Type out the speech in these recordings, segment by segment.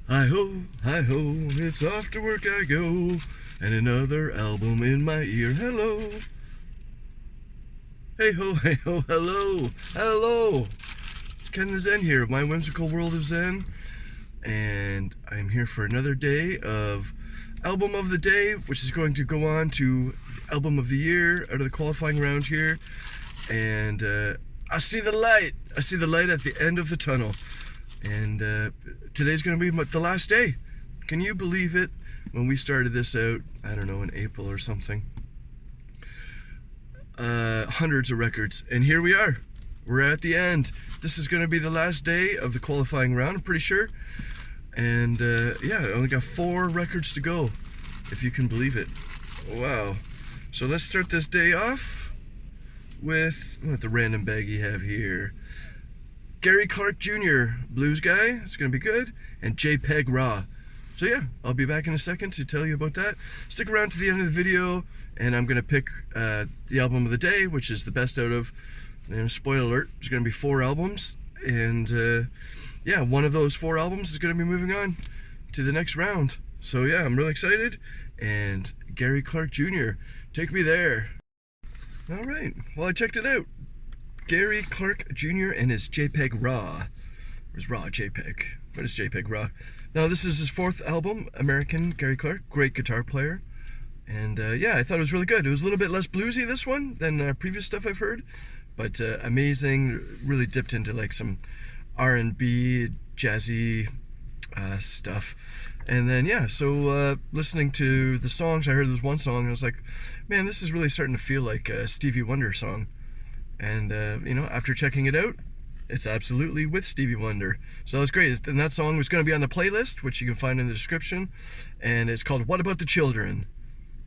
Hi ho, it's off to work I go, and another album in my ear. Hello. Hey ho, hello, hello. It's Ken the Zen here of my whimsical world of Zen, and I'm here for another day of Album of the Day, which is going to go on to Album of the Year out of the qualifying round here. And I see the light. I see the light at the end of the tunnel. And today's going to be the last day. Can you believe it? When we started this out, I don't know, in April or something. Hundreds of records. And here we are. We're at the end. This is going to be the last day of the qualifying round, I'm pretty sure. And yeah, I only got 4 records to go, if you can believe it. Wow. So let's start this day off with what the random bag you have here. Gary Clark Jr., blues guy, it's gonna be good, and JPEG Raw. So yeah, I'll be back in a second to tell you about that. Stick around to the end of the video, and I'm gonna pick the album of the day, which is the best out of, spoiler alert, there's gonna be 4 albums, and yeah, one of those 4 albums is gonna be moving on to the nenext round. So yeah, I'm really excited, and Gary Clark Jr., take me there. All right, well, I checked it out. Gary Clark Jr. and his JPEG Raw. Where's Raw JPEG? What is JPEG Raw? Now, this is his 4th album, American Gary Clark, great guitar player. And yeah, I thought it was really good. It was a little bit less bluesy, this one, than previous stuff I've heard. But amazing, really dipped into like some R&B, jazzy stuff. And then, yeah, so listening to the songs, I heard there was one song, and I was like, man, this is really starting to feel like a Stevie Wonder song. And, after checking it out, it's absolutely with Stevie Wonder. So that was great. And that song was going to be on the playlist, which you can find in the description. And it's called What About the Children?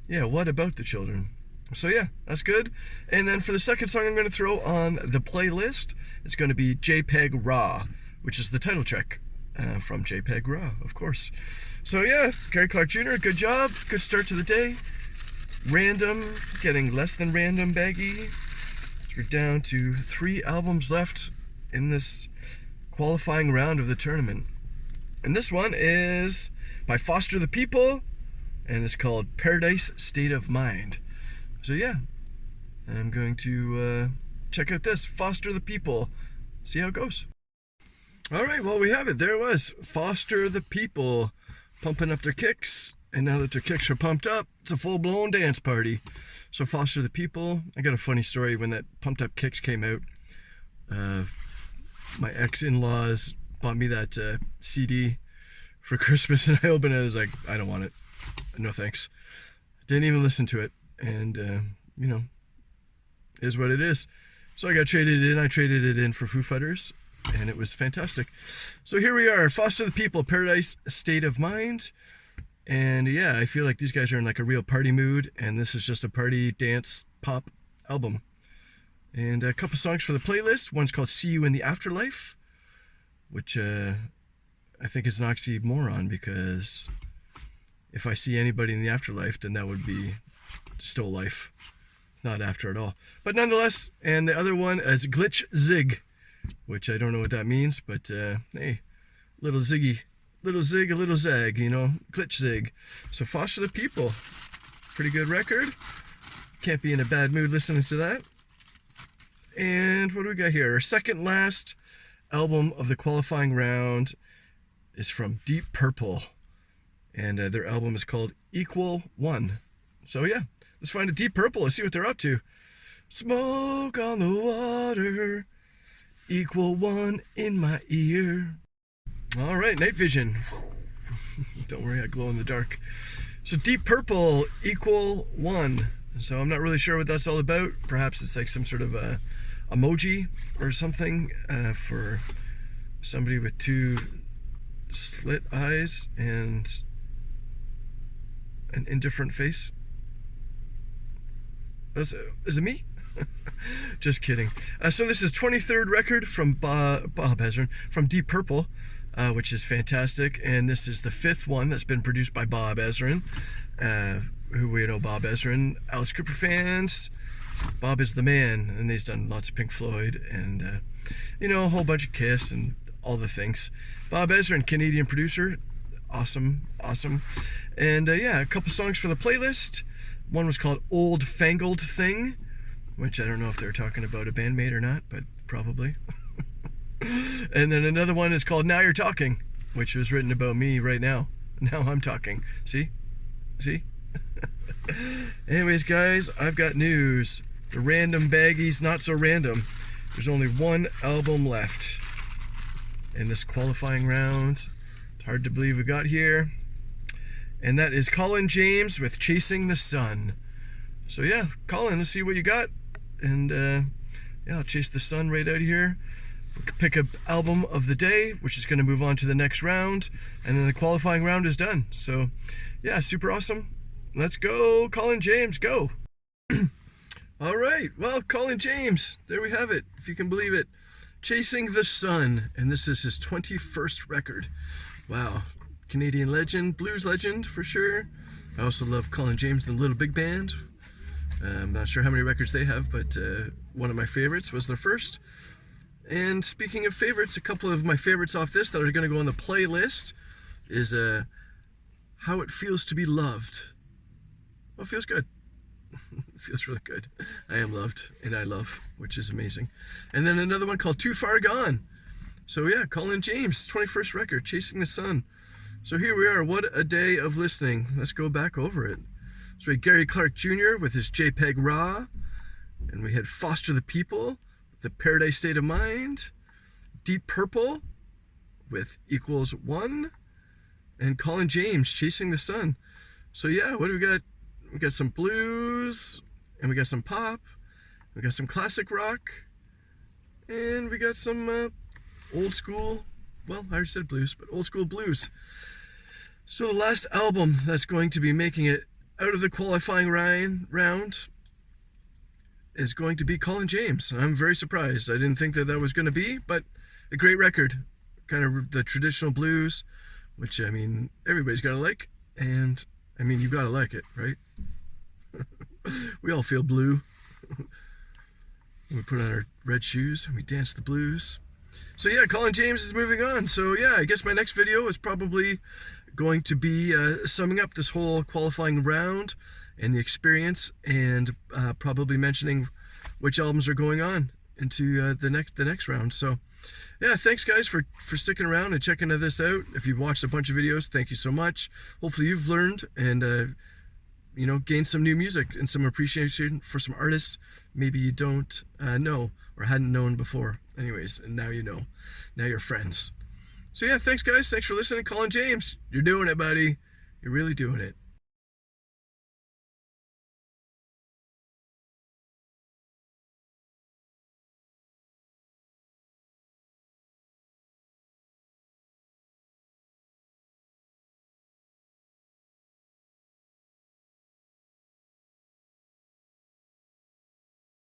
Yeah, What About the Children? So yeah, that's good. And then for the second song I'm going to throw on the playlist, it's going to be JPEG Raw, which is the title track from JPEG Raw, of course. So yeah, Gary Clark Jr., good job. Good start to the day. Random, getting less than random baggy. We're down to 3 albums left in this qualifying round of the tournament. And this one is by Foster the People, and it's called Paradise State of Mind. So yeah, I'm going to check out this, Foster the People, see how it goes. All right, well, we have it. There it was, Foster the People, pumping up their kicks. And now that their kicks are pumped up, it's a full-blown dance party. So Foster the People, I got a funny story when that Pumped Up Kicks came out. My ex-in-laws bought me that CD for Christmas, and I opened it, I was like, I don't want it. No thanks. Didn't even listen to it. And, is what it is. So I got traded it in. I traded it in for Foo Fighters, and it was fantastic. So here we are, Foster the People, Paradise State of Mind. And yeah, I feel like these guys are in like a real party mood, and this is just a party dance pop album. And a couple songs for the playlist. One's called See You in the Afterlife, which I think is an oxymoron, because if I see anybody in the afterlife, then that would be still life. It's not after at all. But nonetheless, and the other one is Glitch Zig, which I don't know what that means, but hey, little Ziggy. Little zig, a little zag, glitch zig. So Foster the People, pretty good record. Can't be in a bad mood listening to that. And what do we got here? Our second last album of the qualifying round is from Deep Purple. And their album is called Equal One. So yeah, let's find a Deep Purple. Let's see what they're up to. Smoke on the water, equal one in my ear. All right, night vision. Don't worry, I glow in the dark. So Deep Purple, Equal One. So I'm not really sure what that's all about. Perhaps it's like some sort of a emoji or something for somebody with 2 slit eyes and an indifferent face. Is it me? Just kidding. So this is 23rd record from Bob Ezrin, from Deep Purple. Which is fantastic, and this is the 5th one that's been produced by Bob Ezrin, who we know Bob Ezrin, Alice Cooper fans. Bob is the man, and he's done lots of Pink Floyd, and a whole bunch of Kiss and all the things. Bob Ezrin, Canadian producer, Awesome. And yeah, a couple songs for the playlist. One was called Old Fangled Thing, which I don't know if they're talking about a bandmate or not, but probably. And then another one is called Now You're Talking, which was written about me right now. Now I'm talking. See? Anyways, guys, I've got news. The random baggies, not so random. There's only one album left in this qualifying round. It's hard to believe we got here. And that is Colin James with Chasing the Sun. So yeah, Colin, let's see what you got. And yeah, I'll chase the sun right out of here. We'll pick an album of the day, which is going to move on to the next round. And then the qualifying round is done. So yeah, super awesome. Let's go, Colin James, go. All right, well, Colin James, there we have it, if you can believe it. Chasing the Sun, and this is his 21st record. Wow, Canadian legend, blues legend for sure. I also love Colin James and the Little Big Band. I'm not sure how many records they have, but one of my favorites was their first. And speaking of favorites, a couple of my favorites off this that are going to go on the playlist is How It Feels to Be Loved. Well, it feels good. It feels really good. I am loved, and I love, which is amazing. And then another one called Too Far Gone. So yeah, Colin James, 21st record, Chasing the Sun. So here we are, what a day of listening. Let's go back over it. So we had Gary Clark Jr. with his JPEG Raw, and we had Foster the People with the Paradise State of Mind, Deep Purple with Equals One, and Colin James, Chasing the Sun. So yeah, what do we got? We got some blues, and we got some pop, we got some classic rock, and we got some old school, well, I already said blues, but old school blues. So the last album that's going to be making it out of the qualifying round is going to be Colin James. I'm very surprised. I didn't think that was going to be, but a great record. Kind of the traditional blues, which, I mean, everybody's got to like, and I mean, you gotta like it, right? We all feel blue. We put on our red shoes and we dance the blues. So yeah, Colin James is moving on. So yeah, I guess my next video is probably going to be summing up this whole qualifying round and the experience, and probably mentioning which albums are going on into the next round. So yeah, thanks guys for sticking around and checking this out. If you've watched a bunch of videos, thank you so much. Hopefully you've learned and you know, gained some new music and some appreciation for some artists maybe you don't know or hadn't known before. Anyways, and now you know. Now you're friends. So yeah, thanks guys. Thanks for listening. Colin James, you're doing it, buddy. You're really doing it.